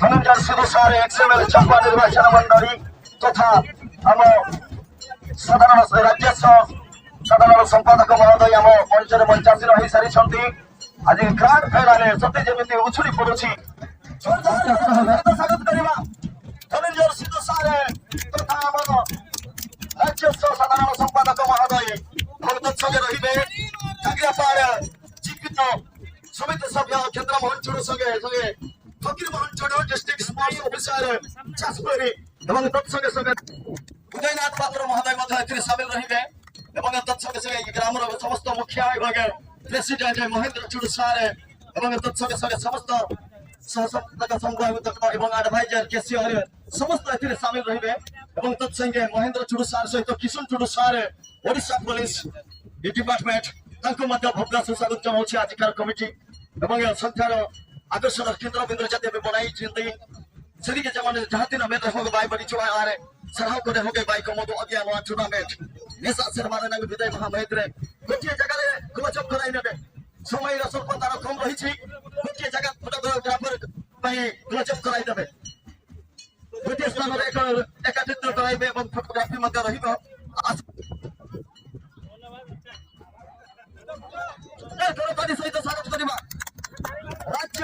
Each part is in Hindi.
धनंजय सिंह सारे एक्सएमएल चंपा निर्वाचन मंडली तथा आम साधारण राज्य साधारण संपादक महोदय आम मंचर मंचासीन हो सारी आज ग्रांड फाइनाल सत्य जमी उछुड़ी पड़ू स्वागत करवा धनंजय सिंह सारे तथा आम राज्य साधारण संपादक महोदय संगे रे जीवित समिति सभ्य केन्द्र मोहन चुड़ संगे संगे फकीर मोहन चुड़ डिस्ट्रिक्ट स्पोर्ट्स ऑफिसर छासपुरी एवं तत्संगे संगे उदयनाथ पात्र महोदय सामिल रहिबे एवं तत्संगे संगे ग्रामर समस्त मुखिया एवं प्रेसिडेंट महेंद्र चुड़ सार एवं तत्संगे संगे समस्त सहसंपादक संघ एवं एडवाइजर केसीआर समस्त एथिरे सामिल रहिबे एवं तत्संगे महेंद्र चुड़ सार सहित किशुन चुड़ सार ओडिशा पुलिस डिपार्टमेंट तांको मध्य भव्य सुस्वागत जनाउछि आजिकार कमिटी एवं संख्यार आकर्षण केन्द्र बिंदु जाते बनाई सदी के जमाने जहाती ना मेरे हो बाई बड़ी चुआ आ रे सरहाव करे हो गए बाई को मधु अगिया नो टूर्नामेंट नेसा शर्मा ने विदाय महामहिद्रे गोटिए जगह रे क्लोज अप कराई नेबे समय रा स्वल्पतार कम रही छी गोटिए जगह फोटोग्राफर पई क्लोज अप कराई देबे गोटिए स्थान रे एकाधित्व कराइबे एवं फोटोग्राफी मध्य रहिबो सहित स्वागत करवा राज्य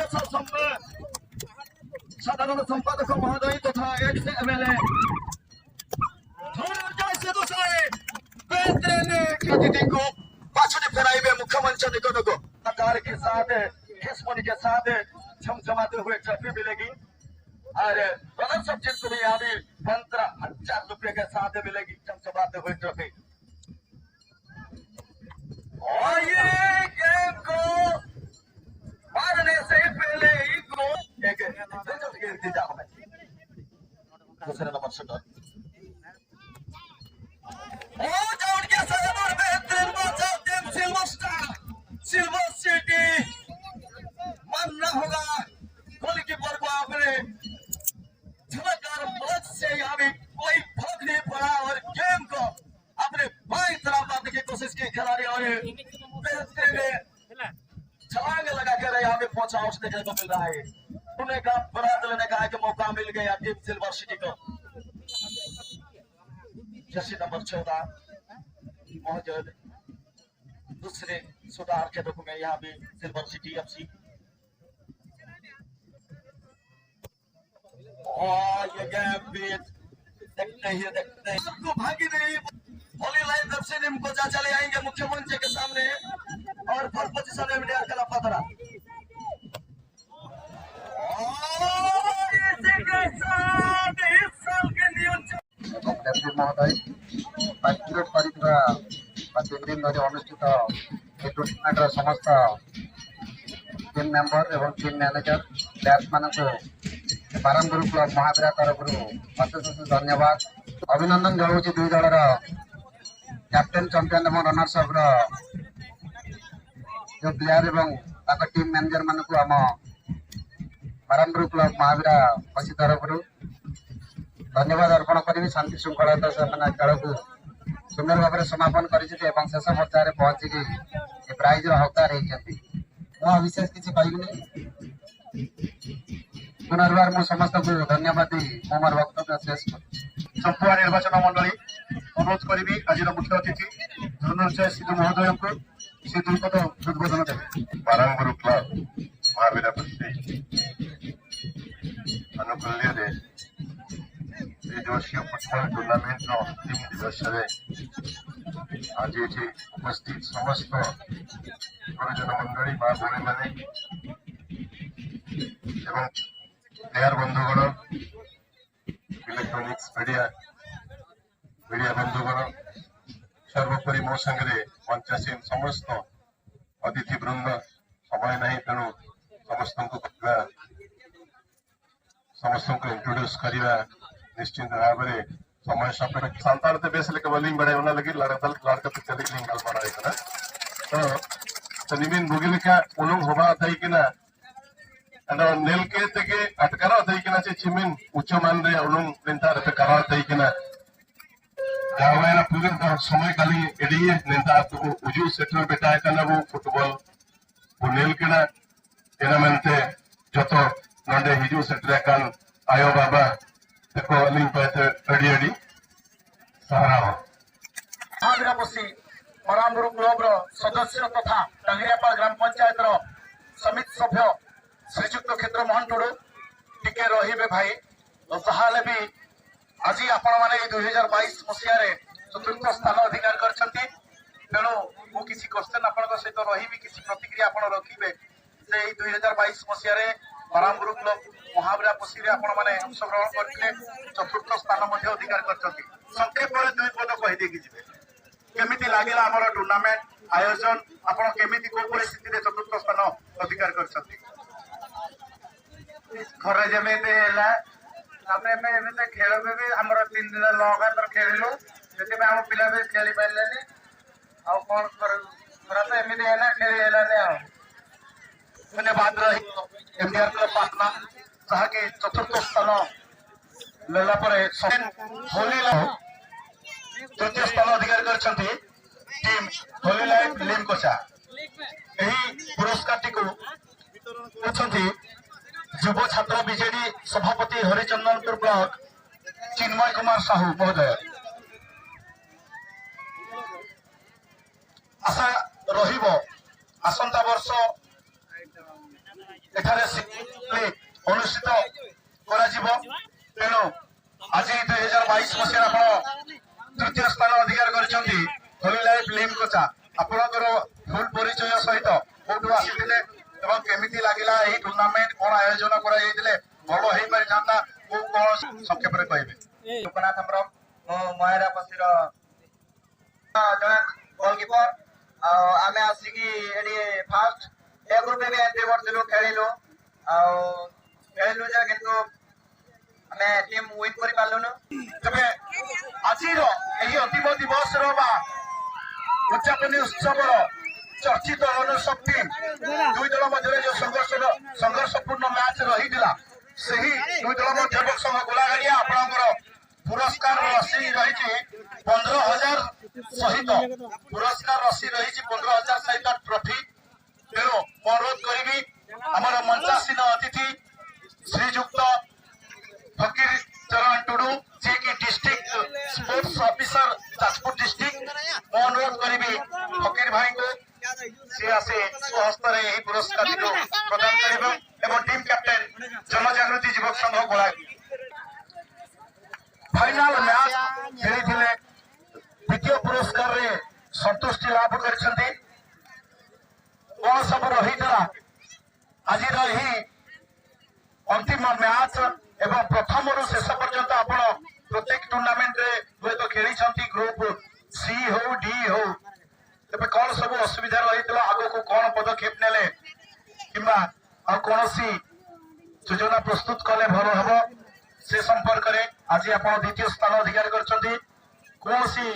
साधारण संपादक महोदय तथा एक्स-एमएलए अतिथि को पाछुने फेराइबे मुख्यमंच निकट को सरकार के साथ खेसमनी के साथ झमझमाते हुए ट्रॉफी मिलेगी और रनर्स अप टीम को भी यहाँ भी 15,000 रुपए के साथ मिलेगी झमझमाते हुए ट्रॉफी। और ये गेम को मारने से पहले ही को एक इंतजाम है दूसरे नंबर शॉट और डाउन के साथ और बेहतरीन बचाव टीम सिल्वर सिटी मानना होगा गोलकीपर को आपने धमाकेदार मदद से यहाँ भी कोई फर्क नहीं पड़ा और गेम को अपने बाईं तरफ लाने की कोशिश की खिलाड़ी और बेहतरीन छलांग लगा कर यहाँ पे पहुंचा देखने को मिल रहा है। उन्हें का बरात लेने का एक मौका मिल गया टीम सिल्वर सिटी को। जर्सी नंबर 14 मौजूद दूसरे सुधार के रूप में यहाँ भी सिल्वर सिटी एफसी और ये गेम भी देखते आपको भागी नहीं होली लाइन जब से को जा चले आएंगे मुख्यमंच के सामने और फर्स्ट पोजीशन में इंडिया का पतरा महोदय तीन दिन धरी अनुष्ठित टूर्णामेंट समस्त टीम मेंबर एवं टीम मैनेजर बैट्समैन को बारंपुर क्लब महावीरा तरफ अशेष धन्यवाद अभिनंदन जनाऊँ दुई दलर कैप्टेन चैंपियन और रनर्स अप जो प्लेयर एवं टीम मैनेजर मान को आम बारंपुर क्लब महावीरा बसी तरफ धन्यवाद अर्पण करी शांति श्रृंखला खेल को सुंदर भाव में समापन कर शेष पर्यायर पहुंचिकी प्राइज हकदार होती विशेष किसी कहनी पुनर्बार मु समस्त को धन्यवाद दी मोर वक्तव्य शेष संपूर्ण निर्वाचन मंडली अनुरोध करी आज मुख्य अतिथि धनंजय सिंह महोदय को से दुर्पद उद्बोधन देवे। बारंपुर क्लब महावीरा बस्ती अनुकूल्य दिवसीय फुटबॉल टूर्नामेंट अंतिम दिवस आज ये उपस्थित समस्त गुरुजन मंडली माँ भूमि मैंने प्लेयर बंधुगण इलेक्ट्रोनिक्स मीडिया बंधुगण सर्वोपरि मो संगे पंचायत समस्त अतिथि वृंद समय नहीं तेणु समस्त को इंट्रोड्यूस करवा निश्चिंत भाव में समय सापेक्ष सान्ताल ते बेस लेके बलिंग बड़े होना लगी लड़का तो कदी लिंग गल पड़ा है तो निमिन बुगिल का उलुंग होबा तई किना अंदर नेल के तेके अटकरा तई किना से चिमिन उच्च मान रे उलुंग निंता रे करा तई किना गावेना पूरे समय काली एडिए निंता तो उजू सेटल बेटा कना वो फुटबॉल वो नेल किना एना मनते जतो नंदे हिजू सेटल कान आयो बाबा देखो लिंग पे अड़ी अड़ी सहारा हो महावीरापसी मरामपुर क्लब रो सदस्य तथा डांगरियापाल ग्राम पंचायत रो समिति सभ्य श्रीजुक्त क्षेत्र मोहन टुडू टिके रहिबे भाई जहाले भी आज आपण माने 2022 मसिया रे चतुर्थ स्थान अधिकार करछंती तेणु मु किसी क्वेश्चन आपण सहित रहिबी किसी प्रतिक्रिया आपण रखिबे जे 2022 मसिया रे मरामपुर क्लब महावीरापसी रे आपण माने अंशग्रहण करथिले चतुर्थ स्थान मध्ये अधिकार करछंती संक्षेप रे दुई पद कहि दे कि जिवे केमिति लागेला हमर टूर्नामेंट आयोजन आपण केमिति को परिस्थिति रे चतुर्थ स्थान अधिकार करछंती घरे जमीते हैला तापरे में एमे खेल में भी हमर 3 दिन लगातार खेलिलु जति में हम पिला भी खेली पाइलेनी आ कोन कर तो एमिते हैला खेली हैला ने धन्यवाद रही एमडीआर क्लब पाटना जहा के चतुर्थ स्थान लेला परे होली तृतीय स्थान अधिकार करछंती टीम होली लाइफ लिम कोचा एही पुरस्कार टिकु अछंती युव छात्र बीजेडी सभापति हरिचंदनपुर ब्लॉक चिन्मय कुमार साहू महोदय आशा रहिबो आसंता वर्ष एठारे अनुष्ठित करा जिवो तेणु आज 2022 मसीहा आपण तृतीय स्थान अधिकार करछंती होली लाइफ लिम कोचा आपनकर फुल परिचय सहित कोठु आसीथिले एवं केमिति लागिला एही टूर्नामेंट कोन आयोजन करा जायतिले भलो हेई पारि जानता को कोन संक्षेप रे कहबे लोकनाथ हमरो महावीरापसी रो जने गोलकीपर आमे आसी की एडी फास्ट ए ग्रुप में एंट्री करथिलु खेलिलु जे किंतु आमे टीम विन करि पालुनु तबे आजिर एही अंतिम दिवस रो बा उद्यापनी उत्सव रो चर्चित अनुशक्ति दुई दल मध्य जो संघर्षपूर्ण मैच रही सही दुई दल मध्य संघ गोलागाड़िया आपणकर पुरस्कार राशि रही 15,000 सहित पुरस्कार राशि रही 15,000 सहित ट्रॉफी तेणु अनुरोध करी आमर मंचासीन अतिथि श्रीजुक्त फकीर चरण टुडू जे कि district sports officer Jajpur district अनुरोध करी फकीर भाई को से आसे स्वहस्तर यही पुरस्कार प्रदान करिबो एवं टीम कैप्टेन जनजागृति युवक संघ गोला फाइनल मैच खेलिथिले द्वितीय पुरस्कार रे संतुष्टि लाभ करछन्ती कोन सब रहितला आज रही अंतिम मैच एवं प्रथम रु शेष पर्यंत आपण प्रत्येक टूर्नामेंट रे हुए तो खेली छन्ती ग्रुप सी हो डी हो तबे कौन सब असुविधा रही आगो को कौन पदक्षेप नेले किंबा आ कोनोसी योजना प्रस्तुत कले भल हबो से संपर्क रे आज आपण द्वितीय स्थान अधिकार करछन्ती कोनोसी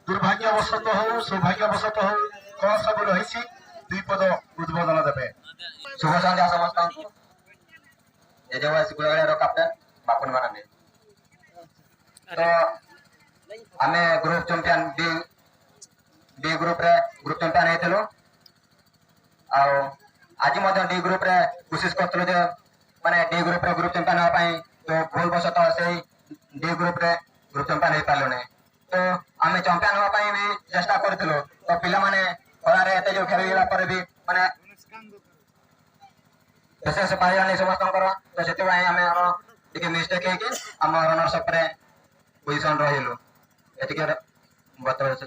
दुर्भाग्यवशत हो सौभाग्यवशत हो कौन सब रहिछि दुई पद उद्बोधन देबे शुभ संध्या समस्त एजेवासी गुलागाड़ी रो कैप्टन बापुन मानने तो आमे ग्रुप चैंपियन डी ग्रुप रे ग्रुप चैंपियन हेतलो आज डी ग्रुप रे कोशिश करतलो जे माने डी ग्रुप रे ग्रुप चैंपियन होबा पई तो भूल वशत से डी ग्रुप रे ग्रुप चैंपियन हे पालो ने तो आमे चैंपियन होबा पई भी चेष्टा करतलो तो पिला माने खरा रे एते जो खेलिला पर भी माने विशेष पाइलानी समस्त तो से आमे हम टिके मिस्टेक है कि हम रनर्स अप रे पोजीशन रहिलो एतिके बतल से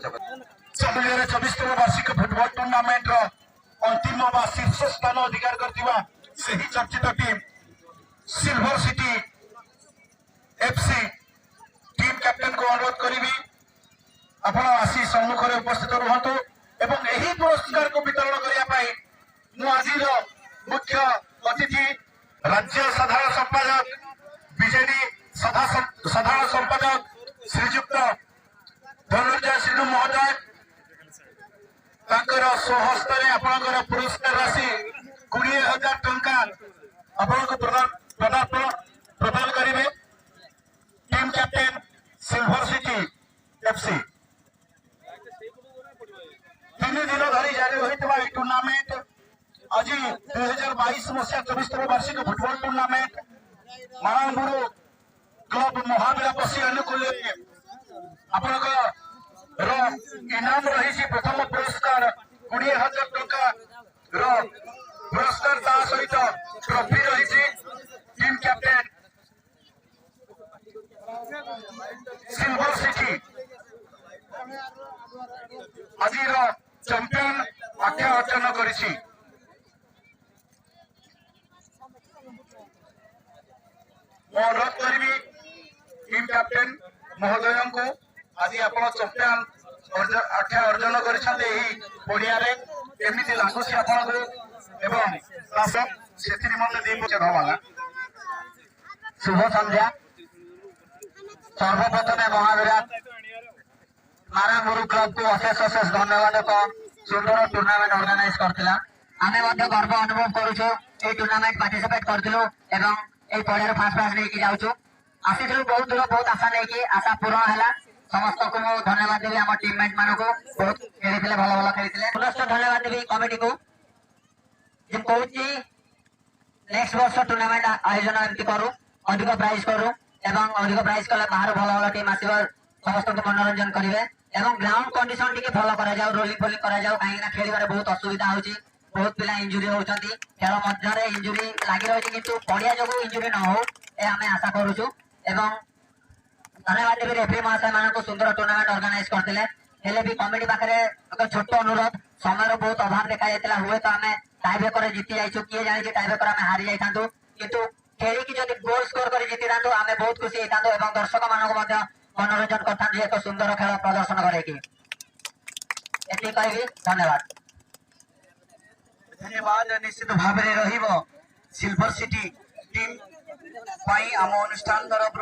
2024 वार्षिक फुटबॉल टूर्नामेंट रो अंतिम व शीर्ष स्थान अधिकार करथिबा सही चर्चित team silver city FC team captain को अनुरोध करी आपण आसी सम्मुख रे उपस्थित रहंतु एवं एही पुरस्कार को वितरण करिया पाई मु आजिर मुख्य अतिथि राज्य साधारण संपादक बीजेडी साधारण संपादक श्रीजुक्त धनंजय सिंधु महोदय तांकर स्वहस्ତରେ ଆପଣଙ୍କର ପୁରସ୍କାର ରାଶି 20,000 ଟଙ୍କା ଆପଣଙ୍କୁ ପ୍ରଦାନ କରିବେ। Team captain silver city FC 3 दिन धरी जारी होता टूर्णामेंट आज 2022 मसीहा 24तम वार्षिक फुटबॉल टूर्णामेंट मानवगुरु क्लब महावीरा बसी अनुकूल आपणकर इनाम रही प्रथम पुरस्कार 20,000 टंका पुरस्कार ता सहित ट्रॉफी रही टीम कैप्टेन सिल्वर सिटी आज चैंपियन आख्या अर्जन करिछि। अनुरोध करी टीम कैप्टेन महोदय को आज आप चैंपियन आख्या अर्जन करमिति लगुच आपको शुभ संध्या। सर्वप्रथमे महावीरा मारामुरु क्लब को अशेष धन्यवाद सुंदर टूर्नामेंट ऑर्गेनाइज करथिला। आमे मध्ये गर्व अनुभव करूछु ए टूर्नामेंट पार्टिसिपेट करथिलु एवं ए पड़ियार फास्ट लेके जाउछु आसीथिलु बहुत दूर बहुत आशा लेके आशा पूर्ण हैला। समस्त को धन्यवाद देबी हम टीममेट मानको बहुत खेलिथिले भलो भलो खेलिथिले। पुनश्च धन्यवाद देबी कमिटी को जे कहूची नेक्स्ट वर्ष टूर्नामेंट आयोजन एमती करू अधिक प्राइज करू एवं अधिक प्राइज कले बाहर भलो भलो टीम आसीबो समस्त को मनोरंजन करिवे एवं ग्राउंड कंडीशन टिके भलो करा जाऊ रोलिंग बोलिंग करा जाऊ काहे ना खेलिबारे बहुत असुविधा होची बहुत पिला इंजुरी होचंती खेल मध्यरे इंजुरी लागि रहची किंतु पड़िया जगो इंजुरी न हो ए हमें आशा करूछु एवं धन्यवाद देबी रेफरी महाशय मानको सुंदर टूर्नामेंट ऑर्गेनाइज करथिले। हेले भी कमिटी पाखरे एक छोट अनुरोध समय बहुत अभाव देखा जायतिला हुए तो हमें टाई ब्रेकर जीति जाइछु किए जानि जे टाई ब्रेकर हमें हारि जाइथांतु किंतु खेली की जदि गोल स्कोर कर जीति थांतु हमें बहुत खुशी हेतांतु एवं दर्शक मानको मध्य मनोरंजन करथांतु एक सुंदर खेल प्रदर्शन करे की एति कहबी। धन्यवाद धन्यवाद निश्चित भाव में रहिबो सिल्वर सिटी टीम पाई आम अनुष्ठान तरफ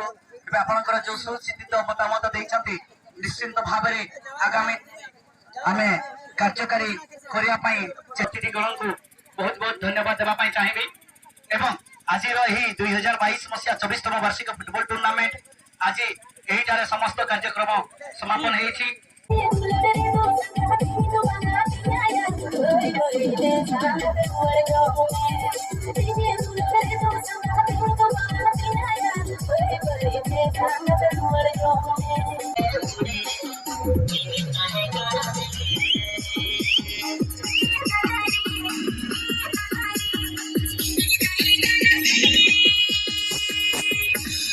आपंकर जो सुचिंतित मतामत देइछंती निश्चित भाव में आगामी आमे कार्यकारी करने चेटी गण को बहुत बहुत धन्यवाद देवाई चाहिए एवं आज 2022 मसीहा 24तम वार्षिक फुटबॉल टूर्नामेंट आज यही समस्त कार्यक्रम समापन होती।